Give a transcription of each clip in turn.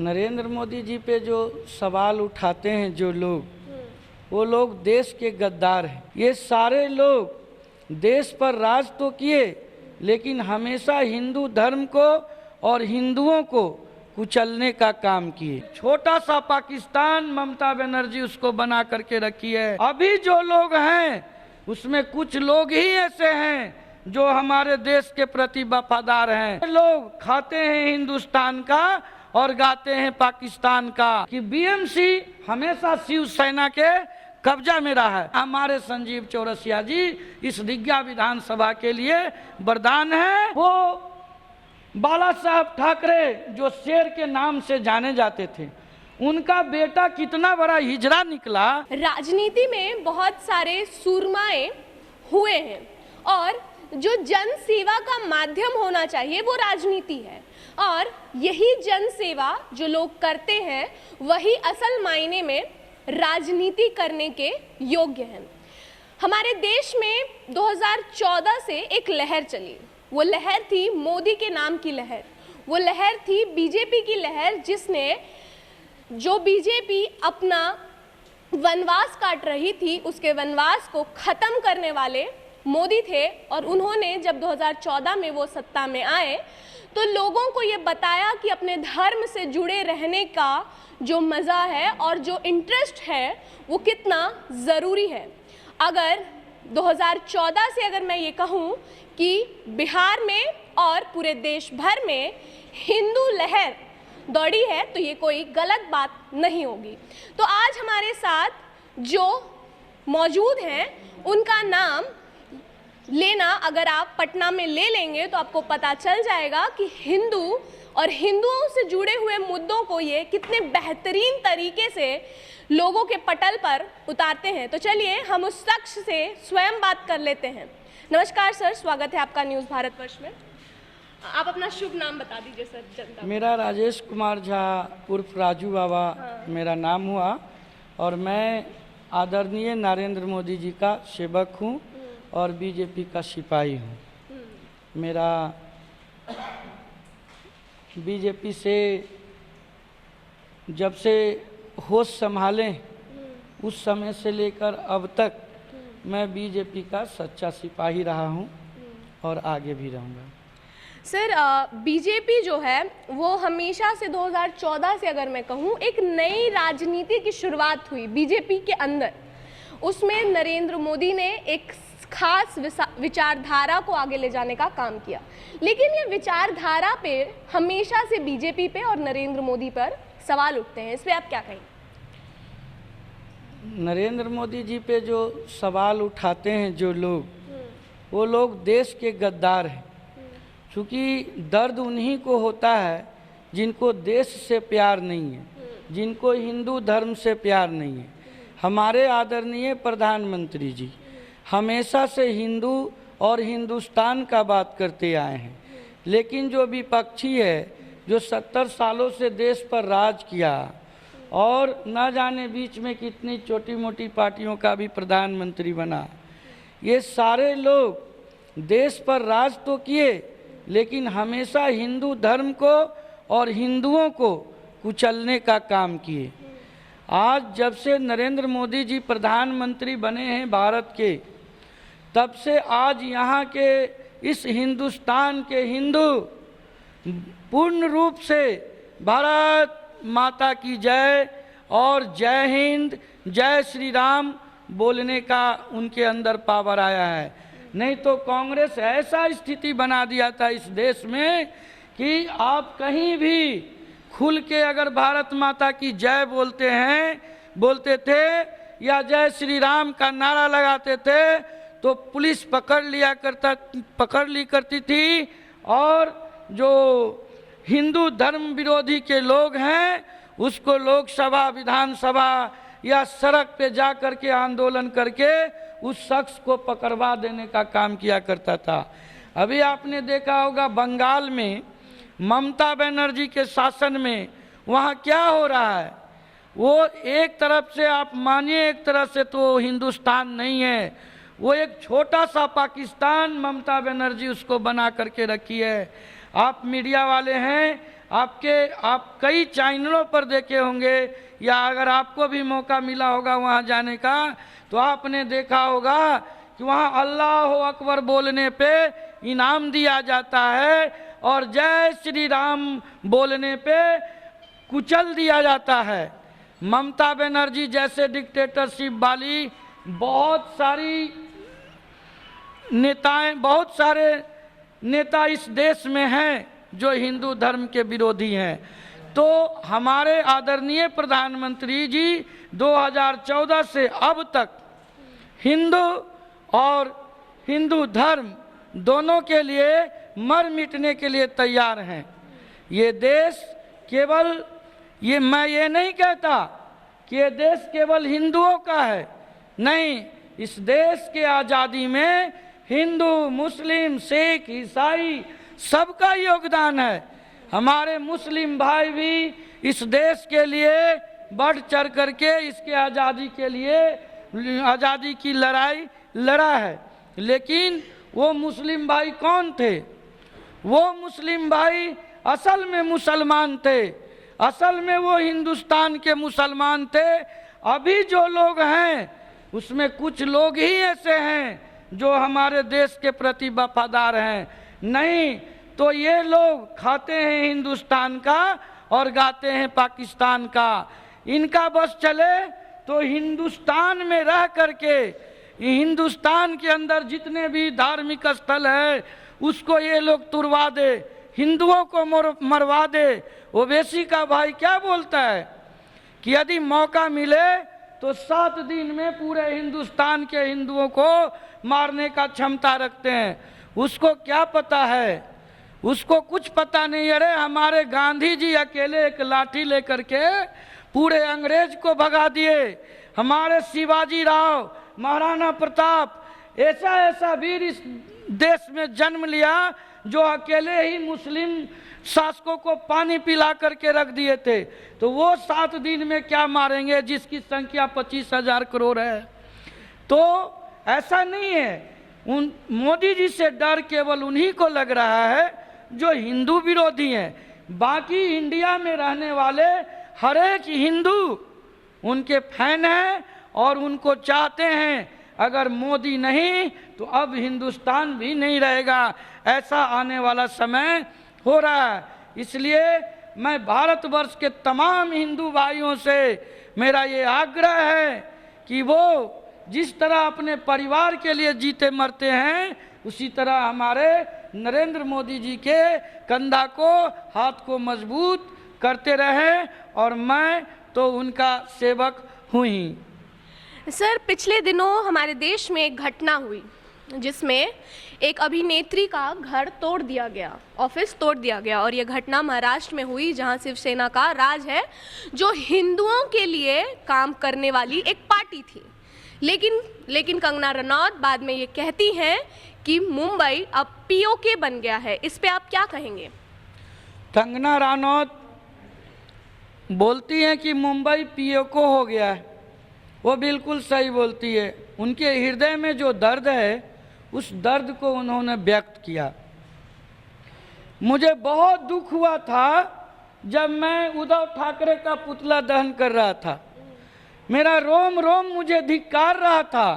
नरेंद्र मोदी जी पे जो सवाल उठाते हैं जो लोग, वो लोग देश के गद्दार हैं। ये सारे लोग देश पर राज तो किए, लेकिन हमेशा हिंदू धर्म को और हिंदुओं को कुचलने का काम किए। छोटा सा पाकिस्तान ममता बनर्जी उसको बना करके रखी है। अभी जो लोग हैं उसमें कुछ लोग ही ऐसे हैं जो हमारे देश के प्रति वफादार हैं। लोग खाते हैं हिंदुस्तान का और गाते हैं पाकिस्तान का कि बीएमसी हमेशा शिवसेना के कब्जा में रहा है। हमारे संजीव चौरसिया जी इस दिग्गा विधानसभा के लिए वरदान है। वो बाला साहब ठाकरे जो शेर के नाम से जाने जाते थे, उनका बेटा कितना बड़ा हिजड़ा निकला। राजनीति में बहुत सारे सूरमाए हुए हैं और जो जन सेवा का माध्यम होना चाहिए वो राजनीति है, और यही जन सेवा जो लोग करते हैं वही असल मायने में राजनीति करने के योग्य हैं। हमारे देश में 2014 से एक लहर चली। वो लहर थी मोदी के नाम की लहर। वो लहर थी बीजेपी की लहर, जिसने जो बीजेपी अपना वनवास काट रही थी उसके वनवास को खत्म करने वाले मोदी थे। और उन्होंने जब 2014 में वो सत्ता में आए तो लोगों को ये बताया कि अपने धर्म से जुड़े रहने का जो मज़ा है और जो इंटरेस्ट है वो कितना ज़रूरी है। अगर 2014 से अगर मैं ये कहूँ कि बिहार में और पूरे देश भर में हिंदू लहर दौड़ी है तो ये कोई गलत बात नहीं होगी। तो आज हमारे साथ जो मौजूद हैं उनका नाम लेना अगर आप पटना में ले लेंगे तो आपको पता चल जाएगा कि हिंदू और हिंदुओं से जुड़े हुए मुद्दों को ये कितने बेहतरीन तरीके से लोगों के पटल पर उतारते हैं। तो चलिए हम उस शख्स से स्वयं बात कर लेते हैं। नमस्कार सर, स्वागत है आपका न्यूज़ भारतवर्ष में। आप अपना शुभ नाम बता दीजिए सर जनता। मेरा राजेश कुमार झा उर्फ राजू बाबा मेरा नाम हुआ, और मैं आदरणीय नरेंद्र मोदी जी का सेवक हूँ और बीजेपी का सिपाही हूँ। मेरा बीजेपी से जब से होश संभालें उस समय से लेकर अब तक मैं बीजेपी का सच्चा सिपाही रहा हूँ और आगे भी रहूँगा। सर, बीजेपी जो है वो हमेशा से 2014 से अगर मैं कहूँ एक नई राजनीति की शुरुआत हुई बीजेपी के अंदर। उसमें नरेंद्र मोदी ने एक खास विचारधारा को आगे ले जाने का काम किया, लेकिन ये विचारधारा पे हमेशा से बीजेपी पे और नरेंद्र मोदी पर सवाल उठते हैं। इस पे आप क्या कहेंगे? नरेंद्र मोदी जी पे जो सवाल उठाते हैं जो लोग, वो लोग देश के गद्दार हैं। क्योंकि दर्द उन्हीं को होता है जिनको देश से प्यार नहीं है, जिनको हिंदू धर्म से प्यार नहीं है। हमारे आदरणीय प्रधानमंत्री जी हमेशा से हिंदू और हिंदुस्तान का बात करते आए हैं, लेकिन जो विपक्षी है जो 70 सालों से देश पर राज किया और न जाने बीच में कितनी छोटी मोटी पार्टियों का भी प्रधानमंत्री बना, ये सारे लोग देश पर राज तो किए, लेकिन हमेशा हिंदू धर्म को और हिंदुओं को कुचलने का काम किए। आज जब से नरेंद्र मोदी जी प्रधानमंत्री बने हैं भारत के, तब से आज यहाँ के इस हिंदुस्तान के हिंदू पूर्ण रूप से भारत माता की जय और जय हिंद जय श्री राम बोलने का उनके अंदर पावर आया है। नहीं तो कांग्रेस ऐसा स्थिति बना दिया था इस देश में कि आप कहीं भी खुल के अगर भारत माता की जय बोलते थे या जय श्री राम का नारा लगाते थे तो पुलिस पकड़ ली करती थी, और जो हिंदू धर्म विरोधी के लोग हैं उसको लोकसभा विधानसभा या सड़क पे जा कर के आंदोलन करके उस शख्स को पकड़वा देने का काम किया करता था। अभी आपने देखा होगा बंगाल में ममता बनर्जी के शासन में वहाँ क्या हो रहा है। वो एक तरफ से आप मानिए, एक तरफ से तो हिंदुस्तान नहीं है, वो एक छोटा सा पाकिस्तान ममता बनर्जी उसको बना करके रखी है। आप मीडिया वाले हैं, आप कई चैनलों पर देखे होंगे, या अगर आपको भी मौका मिला होगा वहाँ जाने का, तो आपने देखा होगा कि वहाँ अल्लाह अकबर बोलने पे इनाम दिया जाता है और जय श्री राम बोलने पे कुचल दिया जाता है। ममता बनर्जी जैसे डिक्टेटरशिप वाली बहुत सारे नेता इस देश में हैं जो हिंदू धर्म के विरोधी हैं। तो हमारे आदरणीय प्रधानमंत्री जी 2014 से अब तक हिंदू और हिंदू धर्म दोनों के लिए मर मिटने के लिए तैयार हैं। ये देश केवल मैं ये नहीं कहता कि ये देश केवल हिंदुओं का है, नहीं, इस देश के आज़ादी में हिंदू, मुस्लिम, सिख, ईसाई सबका योगदान है। हमारे मुस्लिम भाई भी इस देश के लिए बढ़ चढ़ करके इसके आज़ादी के लिए आज़ादी की लड़ाई लड़ा है। लेकिन वो मुस्लिम भाई कौन थे? वो मुस्लिम भाई असल में मुसलमान थे, असल में वो हिंदुस्तान के मुसलमान थे। अभी जो लोग हैं उसमें कुछ लोग ही ऐसे हैं जो हमारे देश के प्रति वफादार हैं, नहीं तो ये लोग खाते हैं हिंदुस्तान का और गाते हैं पाकिस्तान का। इनका बस चले तो हिंदुस्तान में रह करके हिंदुस्तान के अंदर जितने भी धार्मिक स्थल है उसको ये लोग तुड़वा दे, हिंदुओं को मरवा दे। ओवैसी का भाई क्या बोलता है कि यदि मौका मिले तो 7 दिन में पूरे हिंदुस्तान के हिंदुओं को मारने का क्षमता रखते हैं। उसको क्या पता है? उसको कुछ पता नहीं। अरे हमारे गांधी जी अकेले एक लाठी लेकर के पूरे अंग्रेज को भगा दिए। हमारे शिवाजी राव, महाराणा प्रताप, ऐसा वीर इस देश में जन्म लिया जो अकेले ही मुस्लिम शासकों को पानी पिला करके रख दिए थे। तो वो 7 दिन में क्या मारेंगे जिसकी संख्या 25,000 करोड़ है? तो ऐसा नहीं है। उन मोदी जी से डर केवल उन्हीं को लग रहा है जो हिंदू विरोधी हैं। बाकी इंडिया में रहने वाले हर एक हिंदू उनके फैन हैं और उनको चाहते हैं। अगर मोदी नहीं तो अब हिंदुस्तान भी नहीं रहेगा, ऐसा आने वाला समय हो रहा है। इसलिए मैं भारतवर्ष के तमाम हिंदू भाइयों से मेरा ये आग्रह है कि वो जिस तरह अपने परिवार के लिए जीते मरते हैं उसी तरह हमारे नरेंद्र मोदी जी के कंधा को, हाथ को मजबूत करते रहें, और मैं तो उनका सेवक हूँ ही। सर, पिछले दिनों हमारे देश में एक घटना हुई जिसमें एक अभिनेत्री का घर तोड़ दिया गया, ऑफिस तोड़ दिया गया, और यह घटना महाराष्ट्र में हुई जहां शिवसेना का राज है, जो हिंदुओं के लिए काम करने वाली एक पार्टी थी। लेकिन कंगना रनौत बाद में ये कहती हैं कि मुंबई अब पीओके बन गया है। इस पे आप क्या कहेंगे? कंगना रनौत बोलती हैं कि मुंबई पीओके हो गया है, वो बिल्कुल सही बोलती है। उनके हृदय में जो दर्द है उस दर्द को उन्होंने व्यक्त किया। मुझे बहुत दुख हुआ था जब मैं उद्धव ठाकरे का पुतला दहन कर रहा था। मेरा रोम रोम मुझे धिक्कार रहा था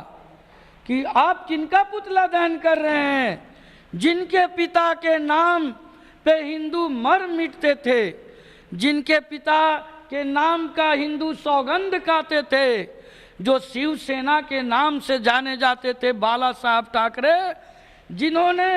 कि आप किनका पुतला दहन कर रहे हैं? जिनके पिता के नाम पे हिंदू मर मिटते थे, जिनके पिता के नाम का हिंदू सौगंध खाते थे, जो शिवसेना के नाम से जाने जाते थे, बाला साहब ठाकरे, जिन्होंने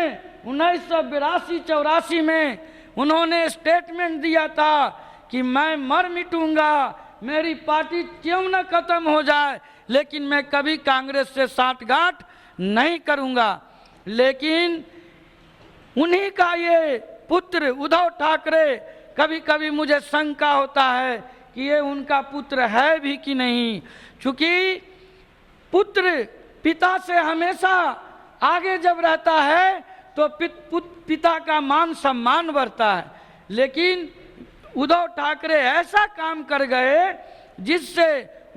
1982-84 में उन्होंने स्टेटमेंट दिया था कि मैं मर मिटूंगा, मेरी पार्टी क्यों न खत्म हो जाए, लेकिन मैं कभी कांग्रेस से साठगांठ नहीं करूंगा। लेकिन उन्हीं का ये पुत्र उद्धव ठाकरे, कभी कभी मुझे शंका होता है कि ये उनका पुत्र है भी कि नहीं, क्योंकि पुत्र पिता से हमेशा आगे जब रहता है तो पिता का मान सम्मान बढ़ता है। लेकिन उद्धव ठाकरे ऐसा काम कर गए जिससे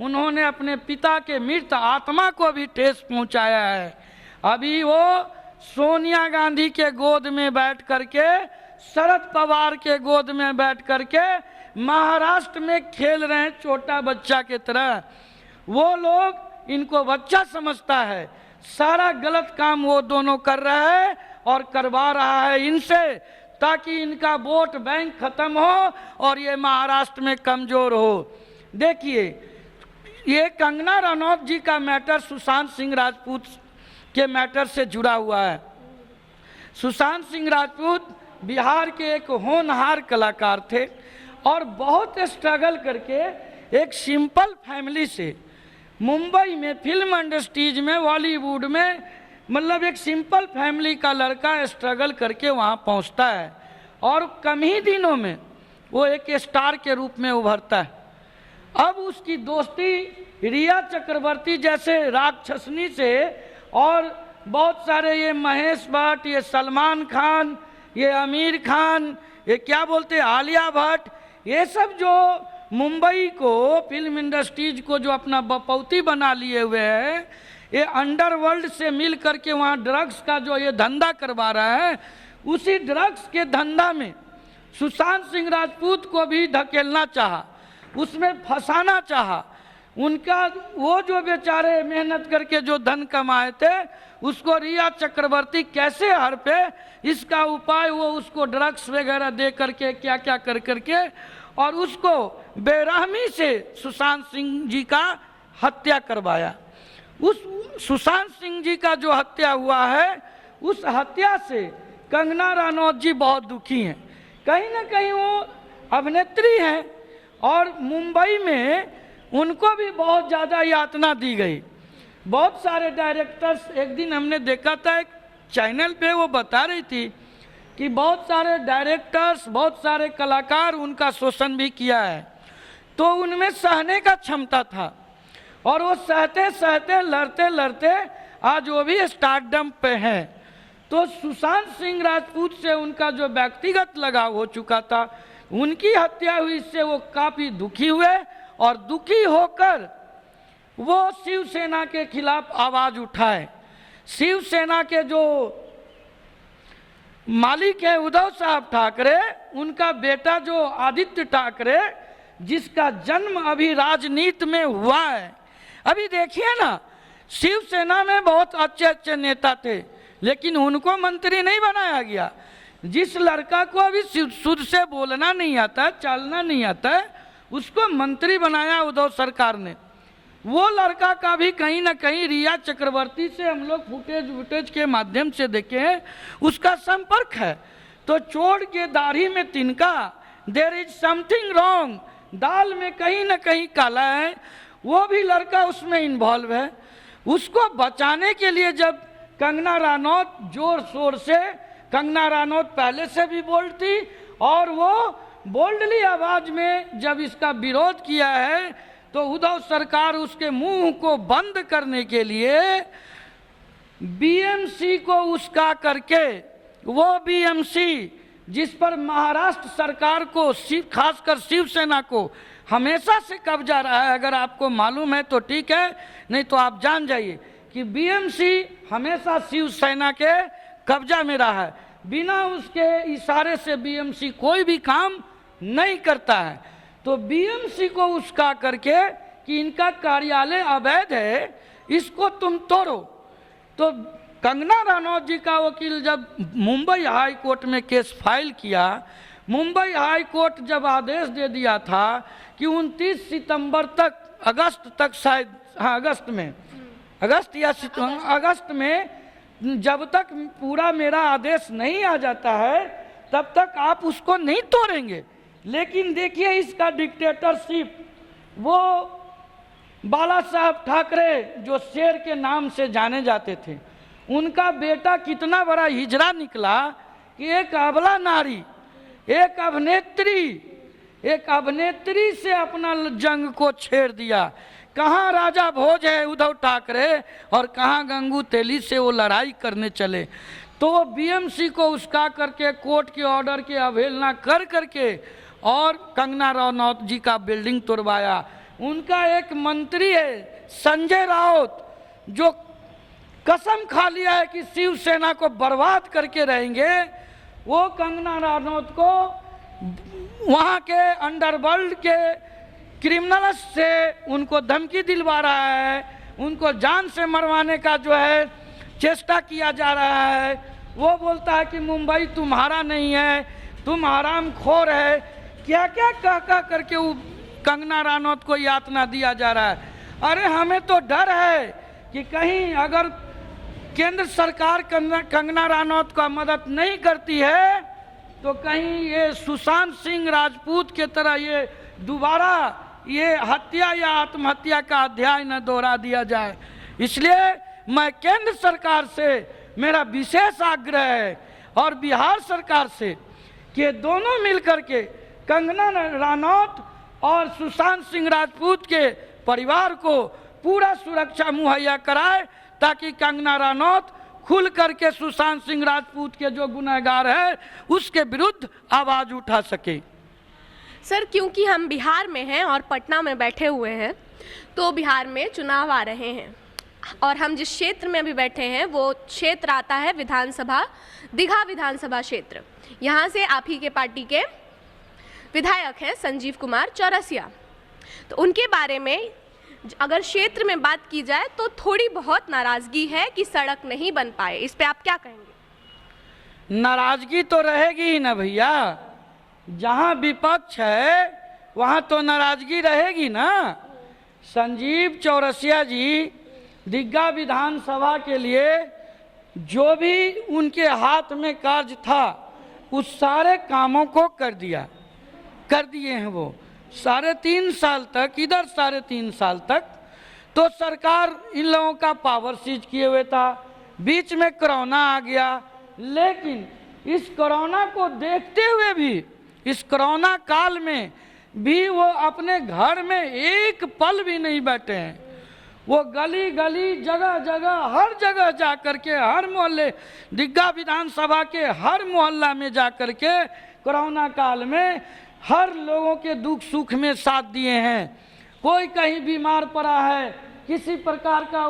उन्होंने अपने पिता के मृत आत्मा को भी ठेस पहुंचाया है। अभी वो सोनिया गांधी के गोद में बैठ करके शरद पवार के गोद में बैठ करके महाराष्ट्र में खेल रहे हैं छोटा बच्चा के तरह। वो लोग इनको बच्चा समझता है, सारा गलत काम वो दोनों कर रहा है और करवा रहा है इनसे, ताकि इनका वोट बैंक खत्म हो और ये महाराष्ट्र में कमजोर हो। देखिए, ये कंगना रनौत जी का मैटर सुशांत सिंह राजपूत के मैटर से जुड़ा हुआ है। सुशांत सिंह राजपूत बिहार के एक होनहार कलाकार थे और बहुत स्ट्रगल करके एक सिंपल फैमिली से मुंबई में फिल्म इंडस्ट्रीज में, बॉलीवुड में, मतलब एक सिंपल फैमिली का लड़का स्ट्रगल करके वहाँ पहुँचता है और कम ही दिनों में वो एक स्टार के रूप में उभरता है। अब उसकी दोस्ती रिया चक्रवर्ती जैसे राक्षसनी से और बहुत सारे ये महेश भट्ट, ये सलमान खान, ये आमिर खान, ये क्या बोलते हैं आलिया भट्ट, ये सब जो मुंबई को फिल्म इंडस्ट्रीज को जो अपना बपौती बना लिए हुए हैं, ये अंडरवर्ल्ड से मिल करके वहाँ ड्रग्स का जो ये धंधा करवा रहा है, उसी ड्रग्स के धंधा में सुशांत सिंह राजपूत को भी धकेलना चाहा, उसमें फंसाना चाहा। उनका वो जो बेचारे मेहनत करके जो धन कमाए थे उसको रिया चक्रवर्ती कैसे हर पे, इसका उपाय वो उसको ड्रग्स वगैरह दे करके क्या क्या कर करके और उसको बेरहमी से सुशांत सिंह जी का हत्या करवाया। उस सुशांत सिंह जी का जो हत्या हुआ है, उस हत्या से कंगना रनौत जी बहुत दुखी हैं। कहीं ना कहीं वो अभिनेत्री हैं और मुंबई में उनको भी बहुत ज़्यादा यातना दी गई। बहुत सारे डायरेक्टर्स, एक दिन हमने देखा था एक चैनल पे, वो बता रही थी कि बहुत सारे डायरेक्टर्स, बहुत सारे कलाकार उनका शोषण भी किया है, तो उनमें सहने का क्षमता था और वो सहते सहते लड़ते लड़ते आज वो भी स्टारडम पे हैं। तो सुशांत सिंह राजपूत से उनका जो व्यक्तिगत लगाव हो चुका था, उनकी हत्या हुई, इससे वो काफ़ी दुखी हुए और दुखी होकर वो शिवसेना के खिलाफ आवाज उठाए। शिवसेना के जो मालिक है उद्धव साहब ठाकरे, उनका बेटा जो आदित्य ठाकरे, जिसका जन्म अभी राजनीति में हुआ है। अभी देखिए ना, शिवसेना में बहुत अच्छे अच्छे नेता थे लेकिन उनको मंत्री नहीं बनाया गया। जिस लड़का को अभी शुद्ध से बोलना नहीं आता, चलना नहीं आता, उसको मंत्री बनाया उद्धव सरकार ने। वो लड़का का भी कहीं ना कहीं रिया चक्रवर्ती से हम लोग फुटेज के माध्यम से देखे हैं, उसका संपर्क है। तो चोर के दाढ़ी में तिनका, देयर इज समथिंग रॉन्ग, दाल में कहीं ना कहीं काला है। वो भी लड़का उसमें इन्वॉल्व है। उसको बचाने के लिए जब कंगना रनौत जोर शोर से, कंगना रनौत पहले से भी बोल्ड थी और वो बोल्डली आवाज में जब इसका विरोध किया है, तो उद्धव सरकार उसके मुंह को बंद करने के लिए बीएमसी को उसका करके, वो बीएमसी जिस पर महाराष्ट्र सरकार को, खासकर शिवसेना को हमेशा से कब्जा रहा है, अगर आपको मालूम है तो ठीक है, नहीं तो आप जान जाइए कि बीएमसी हमेशा शिवसेना के कब्जा में रहा है। बिना उसके इशारे से बीएमसी कोई भी काम नहीं करता है। तो बीएमसी को उसका करके कि इनका कार्यालय अवैध है, इसको तुम तोड़ो। तो कंगना रनौत जी का वकील जब मुंबई हाई कोर्ट में केस फाइल किया, मुंबई हाई कोर्ट जब आदेश दे दिया था कि 29 सितंबर तक, अगस्त तक शायद, हाँ अगस्त में, अगस्त या अगस्त में, जब तक पूरा मेरा आदेश नहीं आ जाता है तब तक आप उसको नहीं तोड़ेंगे। लेकिन देखिए इसका डिक्टेटरशिप, वो बाला साहब ठाकरे जो शेर के नाम से जाने जाते थे, उनका बेटा कितना बड़ा हिजड़ा निकला कि एक अबला नारी, एक अभिनेत्री से अपना जंग को छेड़ दिया। कहाँ राजा भोज है उद्धव ठाकरे और कहाँ गंगू तेली से वो लड़ाई करने चले। तो वो बीएमसी को उसका करके, कोर्ट के ऑर्डर की अवहेलना कर करके और कंगना रनौत जी का बिल्डिंग तोड़वाया। उनका एक मंत्री है संजय राउत, जो कसम खा लिया है कि शिवसेना को बर्बाद करके रहेंगे। वो कंगना रनौत को वहाँ के अंडरवर्ल्ड के क्रिमिनल्स से उनको धमकी दिलवा रहा है, उनको जान से मरवाने का जो है चेष्टा किया जा रहा है। वो बोलता है कि मुंबई तुम्हारा नहीं है, तुम हरामखोर है, क्या क्या कह कह करके वो कंगना रनौत को यातना दिया जा रहा है। अरे हमें तो डर है कि कहीं अगर केंद्र सरकार कंगना रनौत का मदद नहीं करती है तो कहीं ये सुशांत सिंह राजपूत के तरह ये दोबारा ये हत्या या आत्महत्या का अध्याय न दोहरा दिया जाए। इसलिए मैं केंद्र सरकार से मेरा विशेष आग्रह है और बिहार सरकार से कि दोनों मिलकर के कंगना रनौत और सुशांत सिंह राजपूत के परिवार को पूरा सुरक्षा मुहैया कराए ताकि कंगना रनौत खुल करके सुशांत सिंह राजपूत के जो गुनहगार है उसके विरुद्ध आवाज उठा सके। सर, क्योंकि हम बिहार में हैं और पटना में बैठे हुए हैं, तो बिहार में चुनाव आ रहे हैं और हम जिस क्षेत्र में अभी बैठे हैं वो क्षेत्र आता है विधानसभा, दीघा विधानसभा क्षेत्र। यहाँ से आप ही के पार्टी के विधायक हैं संजीव कुमार चौरसिया। तो उनके बारे में अगर क्षेत्र में बात की जाए तो थोड़ी बहुत नाराजगी है कि सड़क नहीं बन पाए। इस पे आप क्या कहेंगे? नाराजगी तो रहेगी ही ना भैया, जहाँ विपक्ष है वहाँ तो नाराजगी रहेगी ना। संजीव चौरसिया जी दीघा विधानसभा के लिए जो भी उनके हाथ में कार्य था उस सारे कामों को कर दिए हैं। वो 3.5 साल तक, इधर 3.5 साल तक तो सरकार इन लोगों का पावर सीज किए हुए था। बीच में कोरोना आ गया, लेकिन इस कोरोना को देखते हुए भी, इस कोरोना काल में भी वो अपने घर में एक पल भी नहीं बैठे हैं। वो गली गली, जगह जगह, हर जगह जा कर के, हर मोहल्ले, दीघा विधानसभा के हर मोहल्ला में जा कर के कोरोना काल में हर लोगों के दुख सुख में साथ दिए हैं। कोई कहीं बीमार पड़ा है, किसी प्रकार का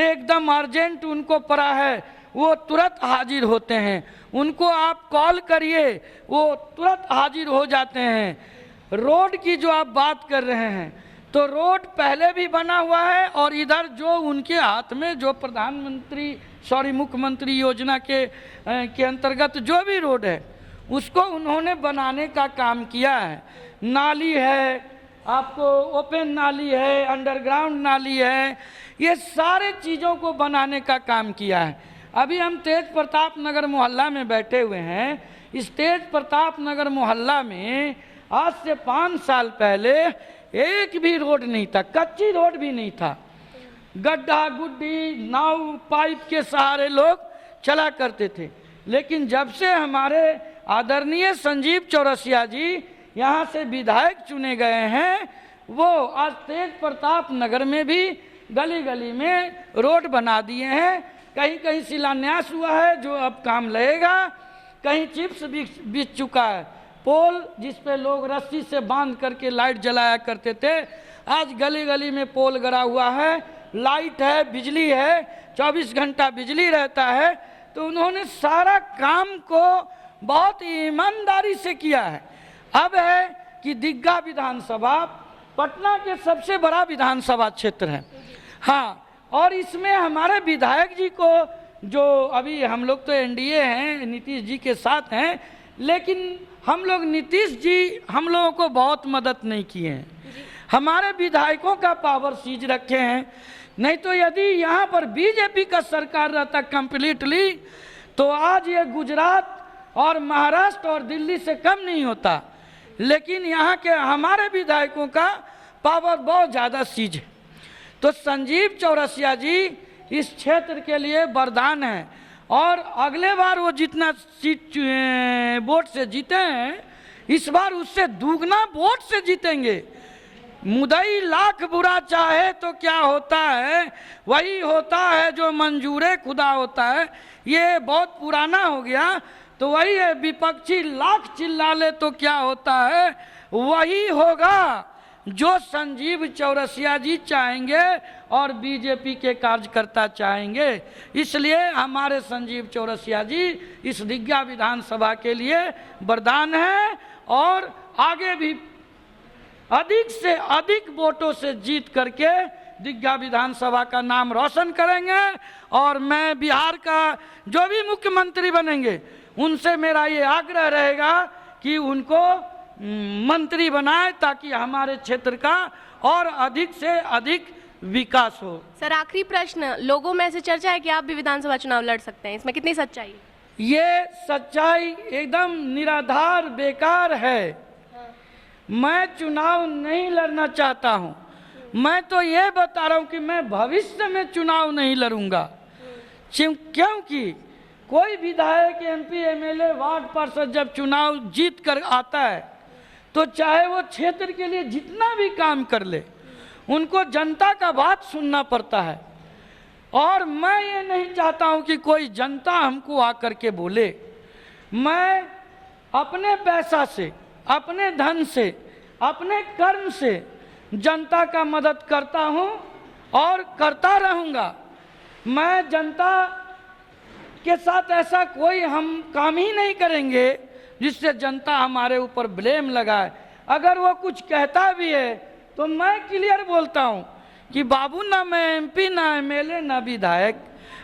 एकदम अर्जेंट उनको पड़ा है, वो तुरंत हाजिर होते हैं। उनको आप कॉल करिए, वो तुरंत हाजिर हो जाते हैं। रोड की जो आप बात कर रहे हैं तो रोड पहले भी बना हुआ है और इधर जो उनके हाथ में जो मुख्यमंत्री योजना के अंतर्गत जो भी रोड है उसको उन्होंने बनाने का काम किया है। नाली है, आपको ओपन नाली है, अंडरग्राउंड नाली है, ये सारे चीज़ों को बनाने का काम किया है। अभी हम तेज प्रताप नगर मोहल्ला में बैठे हुए हैं। इस तेज प्रताप नगर मोहल्ला में आज से 5 साल पहले एक भी रोड नहीं था, कच्ची रोड भी नहीं था। गड्ढा गुड्डी, नाव, पाइप के सहारे लोग चला करते थे। लेकिन जब से हमारे आदरणीय संजीव चौरसिया जी यहाँ से विधायक चुने गए हैं, वो आज तेज प्रताप नगर में भी गली गली में रोड बना दिए हैं। कहीं कहीं शिलान्यास हुआ है जो अब काम लगेगा, कहीं चिप्स बिक चुका है। पोल जिस पे लोग रस्सी से बांध करके लाइट जलाया करते थे, आज गली गली में पोल गड़ा हुआ है, लाइट है, बिजली है, 24 घंटा बिजली रहता है। तो उन्होंने सारा काम को बहुत ईमानदारी से किया है। अब है कि दीघा विधानसभा पटना के सबसे बड़ा विधानसभा क्षेत्र है। हाँ, और इसमें हमारे विधायक जी को, जो अभी हम लोग तो एनडीए हैं, नीतीश जी के साथ हैं, लेकिन हम लोग नीतीश जी हम लोगों को बहुत मदद नहीं किए हैं। हमारे विधायकों का पावर सीज रखे हैं। नहीं तो यदि यहाँ पर बीजेपी का सरकार रहता कंप्लीटली तो आज ये गुजरात और महाराष्ट्र और दिल्ली से कम नहीं होता। लेकिन यहाँ के हमारे विधायकों का पावर बहुत ज़्यादा सीज है। तो संजीव चौरसिया जी इस क्षेत्र के लिए वरदान है और अगले बार वो जितना सीट वोट से जीते हैं, इस बार उससे दुगना वोट से जीतेंगे। मुदई लाख बुरा चाहे तो क्या होता है, वही होता है जो मंजूरे खुदा होता है। ये बहुत पुराना हो गया, तो वही है, विपक्षी लाख चिल्ला ले तो क्या होता है, वही होगा जो संजीव चौरसिया जी चाहेंगे और बीजेपी के कार्यकर्ता चाहेंगे। इसलिए हमारे संजीव चौरसिया जी इस दिग्गा विधानसभा के लिए वरदान है और आगे भी अधिक से अधिक वोटों से जीत करके दिग्गा विधानसभा का नाम रोशन करेंगे। और मैं बिहार का जो भी मुख्यमंत्री बनेंगे उनसे मेरा ये आग्रह रहेगा कि उनको मंत्री बनाए ताकि हमारे क्षेत्र का और अधिक से अधिक विकास हो। सर आखिरी प्रश्न, लोगों में ऐसे चर्चा है कि आप भी विधानसभा चुनाव लड़ सकते हैं, इसमें कितनी सच्चाई है? ये सच्चाई एकदम निराधार बेकार है। मैं चुनाव नहीं लड़ना चाहता हूँ। मैं तो ये बता रहा हूँ कि मैं भविष्य में चुनाव नहीं लड़ूंगा, क्योंकि कोई विधायक, एमपी, एमएलए, वार्ड पार्षद जब चुनाव जीत कर आता है तो चाहे वो क्षेत्र के लिए जितना भी काम कर ले, उनको जनता का बात सुनना पड़ता है। और मैं ये नहीं चाहता हूँ कि कोई जनता हमको आकर के बोले। मैं अपने पैसा से, अपने धन से, अपने कर्म से जनता का मदद करता हूँ और करता रहूँगा। मैं जनता के साथ ऐसा कोई हम काम ही नहीं करेंगे जिससे जनता हमारे ऊपर ब्लेम लगाए। अगर वो कुछ कहता भी है तो मैं क्लियर बोलता हूँ कि बाबू ना मैं एमपी, ना एमएलए, ना विधायक,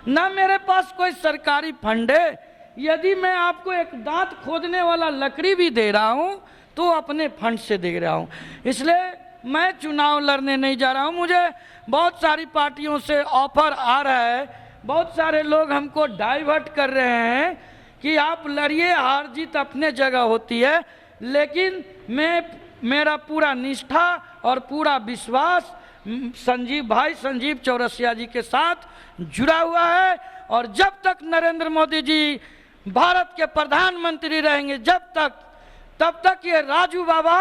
ना मेरे पास कोई सरकारी फंड है। यदि मैं आपको एक दांत खोदने वाला लकड़ी भी दे रहा हूँ तो अपने फंड से दे रहा हूँ। इसलिए मैं चुनाव लड़ने नहीं जा रहा हूँ। मुझे बहुत सारी पार्टियों से ऑफर आ रहा है, बहुत सारे लोग हमको डाइवर्ट कर रहे हैं कि आप लड़िए, हार जीत अपने जगह होती है। लेकिन मेरा पूरा निष्ठा और पूरा विश्वास संजीव चौरसिया जी के साथ जुड़ा हुआ है। और जब तक नरेंद्र मोदी जी भारत के प्रधानमंत्री रहेंगे, तब तक ये राजू बाबा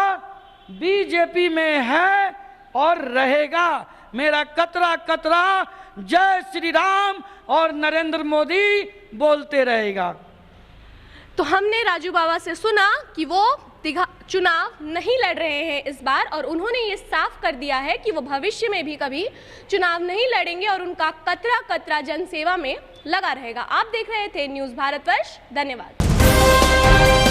बीजेपी में है और रहेगा। मेरा कतरा कतरा जय श्री राम और नरेंद्र मोदी बोलते रहेगा। तो हमने राजू बाबा से सुना कि वो चुनाव नहीं लड़ रहे हैं इस बार, और उन्होंने ये साफ कर दिया है कि वो भविष्य में भी कभी चुनाव नहीं लड़ेंगे और उनका कतरा कतरा जनसेवा में लगा रहेगा। आप देख रहे थे न्यूज़ भारतवर्ष। धन्यवाद।